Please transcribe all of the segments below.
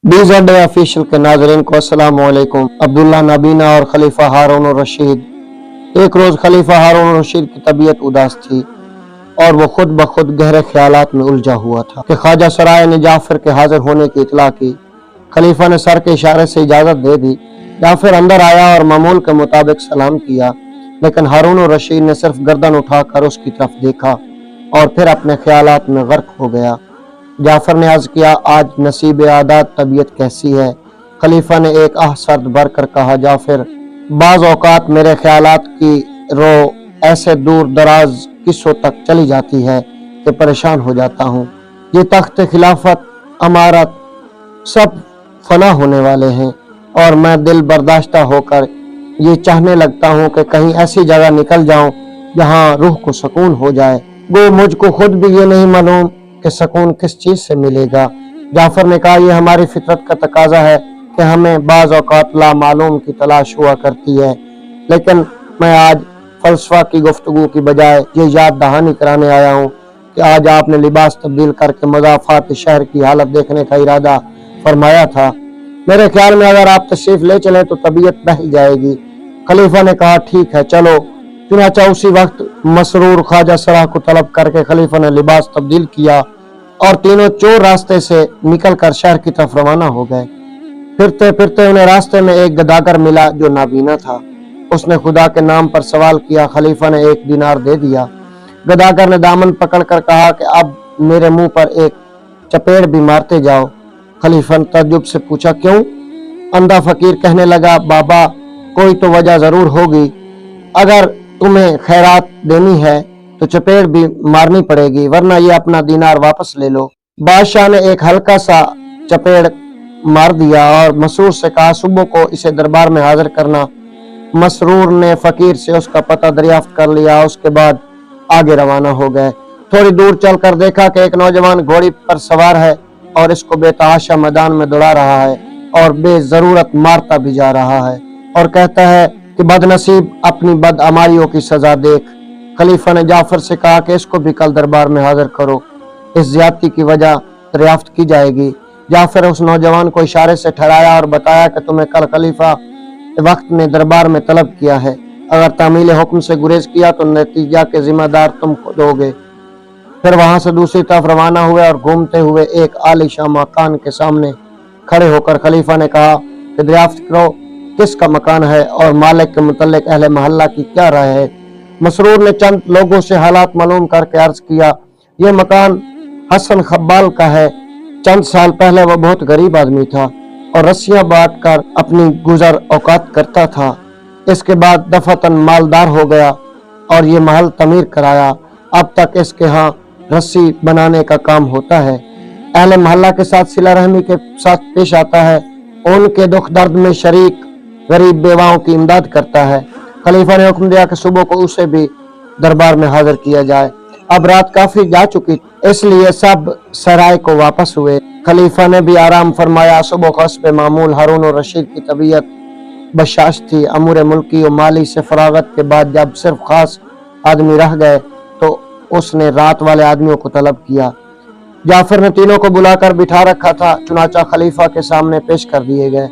BZD official के नाज़रीन को अस्सलाम वालेकुम। अब्दुल्ला नबीना और खलीफा हारून रशीद। एक रोज़ खलीफा हारून रशीद की तबीयत उदास थी और वो खुद ब खुद गहरे ख्यालात में उलझा हुआ था कि ख्वाजा सराय ने जाफर के हाजिर होने की इतला की। खलीफा ने सर के इशारे से इजाज़त दे दी। जाफर अंदर आया और मामूल के मुताबिक सलाम किया, लेकिन हारून रशीद ने सिर्फ गर्दन उठाकर उसकी तरफ देखा और फिर अपने ख्यालात में गर्क हो गया। जाफर ने अर्ज किया, आज नसीब आदात तबीयत कैसी है? खलीफा ने एक आह सर्द भरकर कहा, जाफर, बाज़ औकात मेरे ख्यालात की रो ऐसे दूर दराज किस्सों तक चली जाती है कि परेशान हो जाता हूँ। ये तख्त खिलाफत, अमारत सब फना होने वाले हैं और मैं दिल बर्दाश्ता होकर ये चाहने लगता हूँ कि कहीं ऐसी जगह निकल जाऊं जहाँ रूह को सुकून हो जाए। गो मुझको खुद भी ये नहीं मालूम कि सुकून किस चीज से मिलेगा। जाफर ने कहा, यह हमारी फितरत का तकाजा है कि हमें बाज़ औक़ात ला मालूम की तलाश हुआ करती है, लेकिन मैं आज फलसफा की गुफ्तगू की बजाय ये याद दहानी कराने आया हूँ कि आज आपने लिबास तब्दील करके मज़ाफ़ात शहर की हालत देखने का इरादा फरमाया था। मेरे ख्याल में अगर आप तशरीफ ले चले तो तबीयत बहल जाएगी। खलीफा ने कहा, ठीक है, चलो। चुनाचा उसी वक्त मसरूर ख्वाजा सराह को तलब करके खलीफा ने लिबास तब्दील किया और तीनों चोर रास्ते से निकलकर शहर की तरफ रवाना हो गए। फिरते फिरते उन्हें रास्ते में एक गदागर मिला जो नाबीना था। उसने खुदा के नाम पर सवाल किया। खलीफा ने 1 दीनार दे दिया। गदागर ने दामन पकड़कर कहा कि अब मेरे मुंह पर एक चपेड़ भी मारते जाओ। खलीफा ने तज्जुब से पूछा, क्यों? अंधा फकीर कहने लगा, बाबा, कोई तो वजह जरूर होगी। अगर तुम्हें खैरात देनी है तो चपेड़ भी मारनी पड़ेगी, वरना ये अपना दीनार वापस ले लो। बादशाह ने एक हल्का सा चपेड़ मार दिया और मसरूर से कहा, सुबह को इसे दरबार में हाजिर करना। मसरूर ने फकीर से उसका पता दरियाफ्त कर लिया। उसके बाद आगे रवाना हो गए। थोड़ी दूर चलकर देखा कि एक नौजवान घोड़ी पर सवार है और इसको बेतहाशा मैदान में दौड़ा रहा है और बेजरूरत मारता भी जा रहा है और कहता है कि बदनसीब, अपनी बदअमालियों की सजा देख। खलीफा ने जाफर से कहा कि इसको भी कल दरबार में हाजिर करो, इस ज्यादती की वजह दरियाफ्त की जाएगी। जाफर उस नौजवान को इशारे से ठहराया और बताया कि तुम्हें कल खलीफा वक्त ने दरबार में तलब किया है। अगर तामील हुक्म से गुरेज किया तो नतीजा के जिम्मेदार तुम खुद होगे। फिर वहां से दूसरी तरफ रवाना हुए और घूमते हुए एक आलीशान मकान के सामने खड़े होकर खलीफा ने कहा कि दरियाफ्त करो किसका मकान है और मालिक के मुतल्लिक अहले मोहल्ला की क्या राय है। मसरूर ने चंद लोगों से हालात मालूम करके अर्ज किया, यह मकान हसन खब्बाल का है। चंद साल पहले वह बहुत गरीब आदमी था और रस्सियां बांट कर अपनी गुजर औकात करता था। इसके बाद दफातन मालदार हो गया और ये महल तमीर कराया। अब तक इसके यहाँ रस्सी बनाने का काम होता है। अहले मोहल्ला के साथ सिला रहमी के साथ पेश आता है, उनके दुख दर्द में शरीक गरीब बेवाओं की इमदाद करता है। खलीफा ने हुक्म दिया कि सुबह को उसे भी दरबार में हाजिर किया जाए। अब रात काफी जा चुकी, इसलिए सब सराय को वापस हुए। खलीफा ने भी आराम फरमाया। सुबह हस्ब मामूल हारून रशीद की तबीयत बशाश थी। अमूर मुल्की और माली से फरागत के बाद जब सिर्फ खास आदमी रह गए तो उसने रात वाले आदमियों को तलब किया। जाफर ने तीनों को बुलाकर बिठा रखा था। चुनाचा खलीफा के सामने पेश कर दिए गए।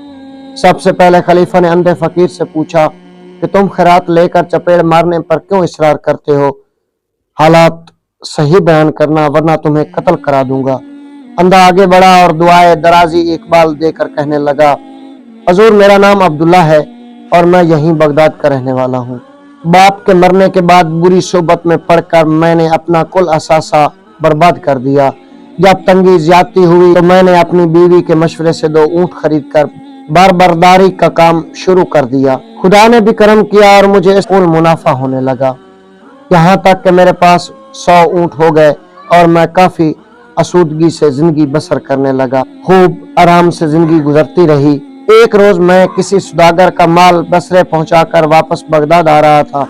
सबसे पहले खलीफा ने अंधे फकीर से पूछा कि तुम खैरात लेकर चपेड़ मारने पर क्यों इसरार करते हो? हालात सही बयान करना, वरना तुम्हें कत्ल करा दूंगा। अंधा आगे बढ़ा और दुआए दराजी इकबाल देकर कहने लगा, हजूर, मेरा नाम अब्दुल्ला है और मैं यहीं बगदाद का रहने वाला हूँ। बाप के मरने के बाद बुरी सोबत में पड़कर मैंने अपना कुल असासा बर्बाद कर दिया। जब तंगी ज्यादती हुई तो मैंने अपनी बीवी के मशवरे से 2 ऊंट खरीद कर बारबरदारी का काम शुरू कर दिया। खुदा ने भी करम किया और मुझे कुल मुनाफा होने लगा, यहाँ तक कि मेरे पास 100 ऊंट हो गए और मैं काफी आसूदगी से जिंदगी बसर करने लगा। खूब आराम से जिंदगी गुजरती रही। एक रोज मैं किसी सुदागर का माल बसरे पहुंचाकर वापस बगदाद आ रहा था।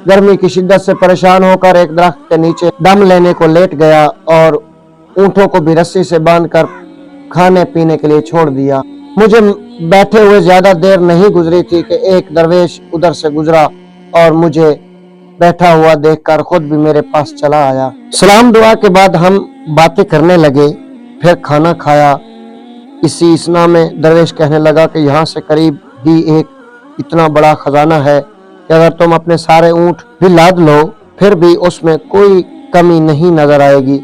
गर्मी की शिद्दत से परेशान होकर एक दरख्त के नीचे दम लेने को लेट गया और ऊंटों को भी रस्सी से बांधकर खाने पीने के लिए छोड़ दिया। मुझे बैठे हुए ज्यादा देर नहीं गुजरी थी कि एक दरवेश उधर से गुजरा और मुझे बैठा हुआ देखकर खुद भी मेरे पास चला आया। सलाम दुआ के बाद हम बातें करने लगे, फिर खाना खाया। इसी इसना में दरवेश कहने लगा कि यहाँ से करीब ही एक इतना बड़ा खजाना है कि अगर तुम अपने सारे ऊँट भी लाद लो फिर भी उसमें कोई कमी नहीं नजर आएगी।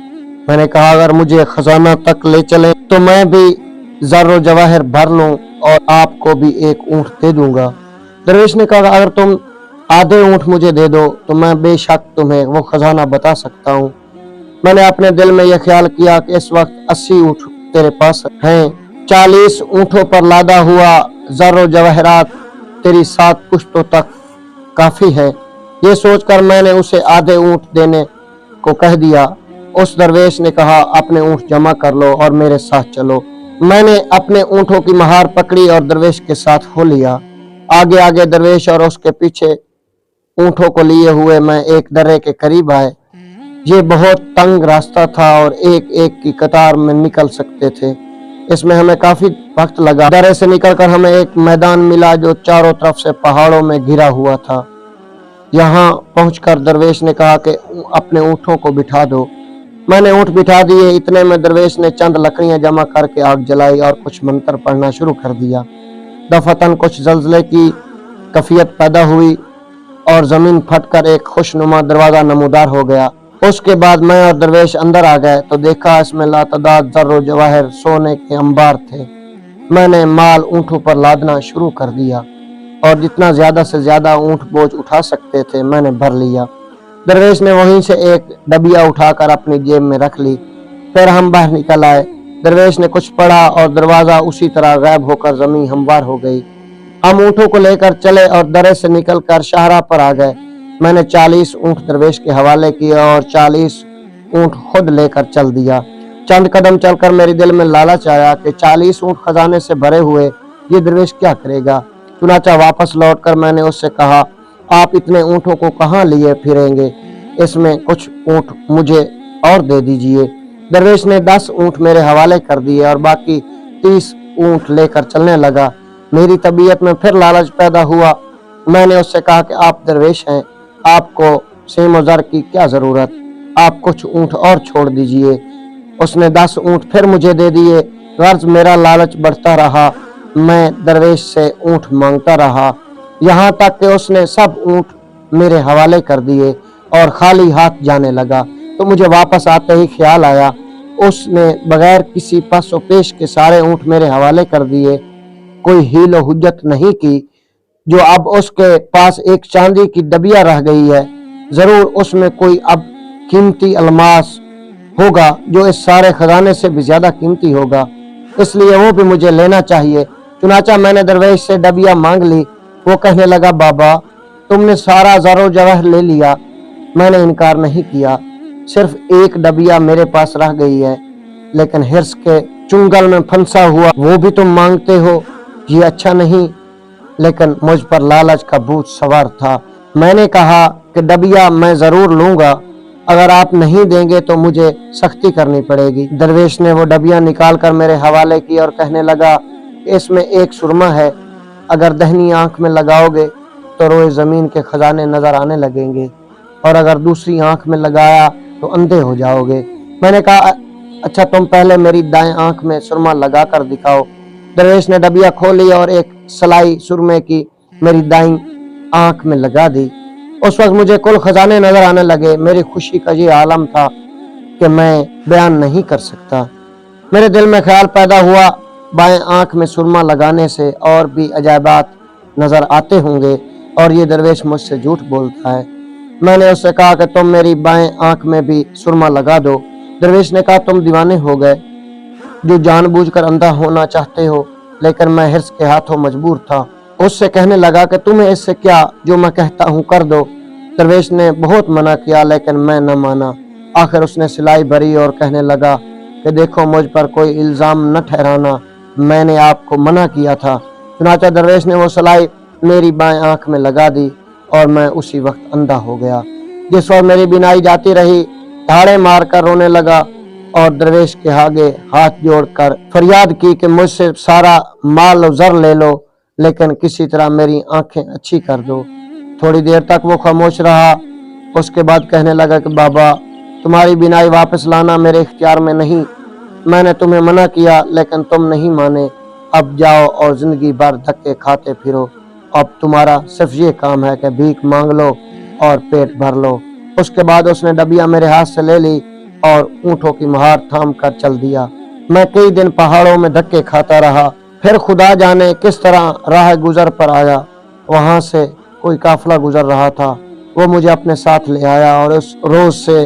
मैंने कहा अगर मुझे खजाना तक ले चले तो मैं भी ज़र्र जवाहर भर लूं और आपको भी एक ऊँट दे दूंगा। दरवेश ने कहा अगर तुम आधे ऊँट मुझे दे दो तो मैं बेशक तुम्हें वो खजाना बता सकता हूँ। मैंने अपने दिल में यह ख्याल किया कि इस वक्त 80 ऊँट तेरे पास हैं, 40 ऊँटों पर लादा हुआ ज़र्र जवाहरात तेरी 7 पुश्तों तक काफी है। ये सोचकर मैंने उसे आधे ऊँट देने को कह दिया। उस दरवेश ने कहा अपने ऊँट जमा कर लो और मेरे साथ चलो। मैंने अपने ऊँटों की महार पकड़ी और दरवेश के साथ हो लिया। आगे आगे दरवेश और उसके पीछे ऊँटों को लिए हुए मैं एक दर्रे के करीब आए। ये बहुत तंग रास्ता था और एक एक की कतार में निकल सकते थे। इसमें हमें काफी वक्त लगा। दर्रे से निकलकर हमें एक मैदान मिला जो चारों तरफ से पहाड़ों में घिरा हुआ था। यहाँ पहुंचकर दरवेश ने कहा कि अपने ऊँटों को बिठा दो। मैंने ऊँट बिठा दिए। इतने में दरवेश ने चंद लकड़ियां जमा करके आग जलाई और कुछ मंत्र पढ़ना शुरू कर दिया। दफतन कुछ जल्जले की कफियत पैदा हुई और जमीन फटकर एक खुशनुमा दरवाजा नमूदार हो गया। उसके बाद मैं और दरवेश अंदर आ गए तो देखा इसमें लातादाद ज़र्र जवाहर सोने के अंबार थे। मैंने माल ऊँटों पर लादना शुरू कर दिया और जितना ज्यादा से ज्यादा ऊँट बोझ उठा सकते थे मैंने भर लिया। दरवेश ने वहीं से एक डबिया उठाकर अपनी जेब में रख ली। फिर हम बाहर निकल आए। दरवेश ने कुछ पढ़ा और दरवाजा उसी तरह गायब होकर जमीन हमवार हो गई। हम ऊँटों को लेकर चले और दर्रे से निकलकर शाहरा पर आ गए। मैंने 40 ऊँट दरवेश के हवाले किए और 40 ऊँट खुद लेकर चल दिया। चंद कदम चलकर मेरे दिल में लालच आया कि 40 ऊँट खजाने से भरे हुए ये दरवेश क्या करेगा। चुनाचा वापस लौटकर मैंने उससे कहा आप इतने ऊँटों को कहाँ लिए फिरेंगे, इसमें कुछ ऊँट मुझे और दे दीजिए। दरवेश ने 10 ऊँट मेरे हवाले कर दिए और बाकी 30 ऊँट लेकर चलने लगा। मेरी तबीयत में फिर लालच पैदा हुआ। मैंने उससे कहा कि आप दरवेश हैं, आपको सेम और ज़र की क्या जरूरत, आप कुछ ऊँट और छोड़ दीजिए। उसने 10 ऊँट फिर मुझे दे दिए। गर्ज मेरा लालच बढ़ता रहा। मैं दरवेश से ऊँट मांगता रहा, यहाँ तक कि उसने सब ऊँट मेरे हवाले कर दिए और खाली हाथ जाने लगा। तो मुझे वापस आते ही ख्याल आया उसने बगैर किसी पस और पेश के सारे ऊँट मेरे हवाले कर दिए। कोई हील और हुज्जत नहीं की। जो अब उसके पास एक चांदी की डबिया रह गई है, जरूर उसमें कोई अब कीमती अलमास होगा जो इस सारे खजाने से भी ज्यादा कीमती होगा, इसलिए वो भी मुझे लेना चाहिए। चुनाचा मैंने दरवेश से डबिया मांग ली। वो कहने लगा बाबा तुमने सारा ज़र्र जवाहर ले लिया। मैंने इनकार नहीं किया। सिर्फ एक डबिया मेरे पास रह गई है, लेकिन हिर्स के चुंगल में फंसा हुआ वो भी तुम मांगते हो, ये अच्छा नहीं। लेकिन मुझ पर लालच का भूत सवार था। मैंने कहा कि डबिया मैं जरूर लूंगा, अगर आप नहीं देंगे तो मुझे सख्ती करनी पड़ेगी। दरवेश ने वो डबिया निकाल कर मेरे हवाले की और कहने लगा इसमें एक सुरमा है, अगर दहनी आंख में लगाओगे तो रोए जमीन के खजाने नजर आने लगेंगे और अगर दूसरी आंख में लगाया तो अंधे हो जाओगे। मैंने कहा अच्छा तुम पहले मेरी दाएं आंख में सुरमा लगा कर दिखाओ। दरवेश ने डबिया खोली और एक सलाई सुरमे की मेरी दाईं आंख में लगा दी। उस वक्त मुझे कुल खजाने नजर आने लगे। मेरी खुशी का ये आलम था कि मैं बयान नहीं कर सकता। मेरे दिल में ख्याल पैदा हुआ बाएं आंख में सुरमा लगाने से और भी अजायबात नजर आते होंगे और ये दरवेश मुझसे झूठ बोलता है। मैंने उससे कहा कि तुम मेरी बाएं आंख में भी सुरमा लगा दो। दरवेश ने कहा तुम दीवाने हो गए जो जानबूझकर अंधा होना चाहते हो, लेकिन मैं हिर्स के हाथों मजबूर था। उससे कहने लगा कि तुम्हें इससे क्या, जो मैं कहता हूँ कर दो। दरवेश ने बहुत मना किया लेकिन मैं न माना। आखिर उसने सिलाई भरी और कहने लगा कि देखो मुझ पर कोई इल्जाम न ठहराना, मैंने आपको मना किया था। चुनाचा दरवेश ने वो सिलाई मेरी बाएं आंख में लगा दी और मैं उसी वक्त अंधा हो गया। जिस वक्त मेरी बिनाई जाती रही, धाड़े मारकर रोने लगा और दरवेश के आगे हाथ जोड़कर फरियाद की कि मुझसे सारा माल और ज़र ले लो, लेकिन किसी तरह मेरी आंखें अच्छी कर दो। थोड़ी देर तक वो खामोश रहा। उसके बाद कहने लगा कि बाबा तुम्हारी बिनाई वापस लाना मेरे इख्तियार में नहीं, मैंने तुम्हें मना किया लेकिन तुम नहीं माने। अब जाओ और जिंदगी भर धक्के खाते फिरो। अब तुम्हारा सिर्फ ये काम है कि भीख मांग लो और पेट भर लो। उसके बाद उसने डबिया मेरे हाथ से ले ली और ऊँटों की मुहार थाम कर चल दिया। मैं कई दिन पहाड़ों में धक्के खाता रहा। फिर खुदा जाने किस तरह राह गुजर पर आया। वहां से कोई काफिला गुजर रहा था। वो मुझे अपने साथ ले आया और उस रोज से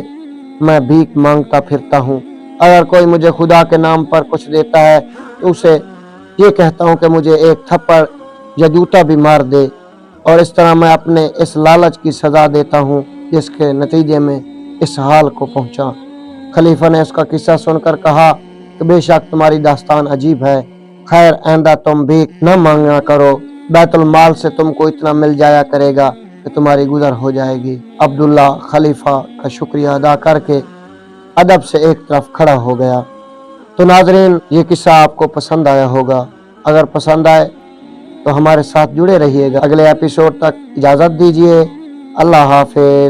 मैं भीख मांगता फिरता हूँ। अगर कोई मुझे खुदा के नाम पर कुछ देता है तो उसे ये कहता हूँ कि मुझे एक थप्पड़ या जूता भी मार दे। और इस तरह मैं अपने इस लालच की सजा देता हूँ जिसके नतीजे में इस हाल को पहुँचा। खलीफा ने उसका किस्सा सुनकर कहा कि बेशक तुम्हारी दास्तान अजीब है। खैर आइंदा तुम भीख न मांगा करो। बैतुल माल से तुमको इतना मिल जाया करेगा कि तुम्हारी गुजर हो जाएगी। अब्दुल्ला खलीफा का शुक्रिया अदा करके अदब से एक तरफ खड़ा हो गया। तो नाजरीन, ये किस्सा आपको पसंद आया होगा। अगर पसंद आए तो हमारे साथ जुड़े रहिएगा। अगले एपिसोड तक इजाज़त दीजिए। अल्लाह हाफिज।